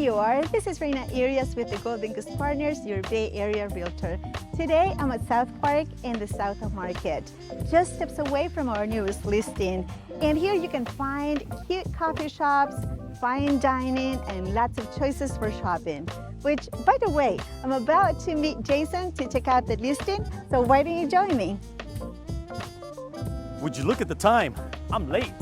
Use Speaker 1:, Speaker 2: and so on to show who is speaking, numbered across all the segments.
Speaker 1: you are. This is Reina Arias with the Golden Goose Partners, your Bay Area realtor. Today, I'm at South Park in the South of Market, just steps away from our newest listing. And here you can find cute coffee shops, fine dining, and lots of choices for shopping. Which, by the way, I'm about to meet Jason to check out the listing, so why don't you join me?
Speaker 2: Would you look at the time? I'm late.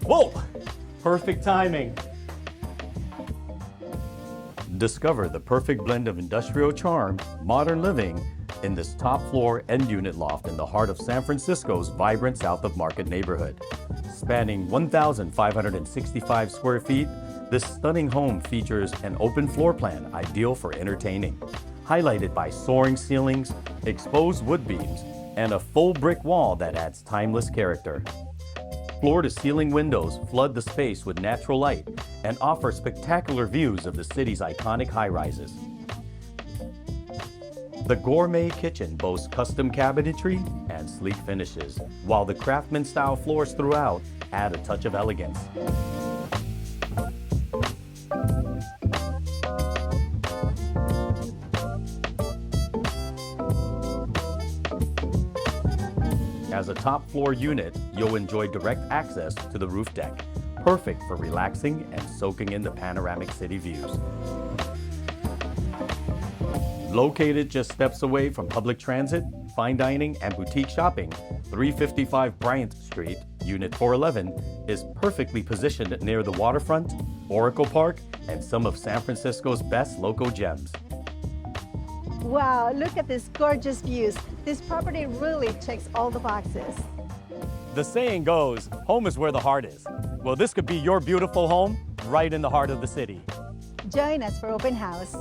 Speaker 2: Whoa! Perfect timing. Discover the perfect blend of industrial charm, modern living in this top floor end unit loft in the heart of San Francisco's vibrant South of Market neighborhood. Spanning 1,565 square feet, this stunning home features an open floor plan ideal for entertaining, highlighted by soaring ceilings, exposed wood beams, and a full brick wall that adds timeless character. Floor-to-ceiling windows flood the space with natural light and offer spectacular views of the city's iconic high-rises. The gourmet kitchen boasts custom cabinetry and sleek finishes, while the craftsman-style floors throughout add a touch of elegance. As a top floor unit, you'll enjoy direct access to the roof deck, perfect for relaxing and soaking in the panoramic city views. Located just steps away from public transit, fine dining, and boutique shopping, 355 Bryant Street, Unit 411, is perfectly positioned near the waterfront, Oracle Park, and some of San Francisco's best local gems.
Speaker 1: Wow, look at these gorgeous views. This property really checks all the boxes.
Speaker 2: The saying goes, home is where the heart is. Well, this could be your beautiful home right in the heart of the city.
Speaker 1: Join us for open house.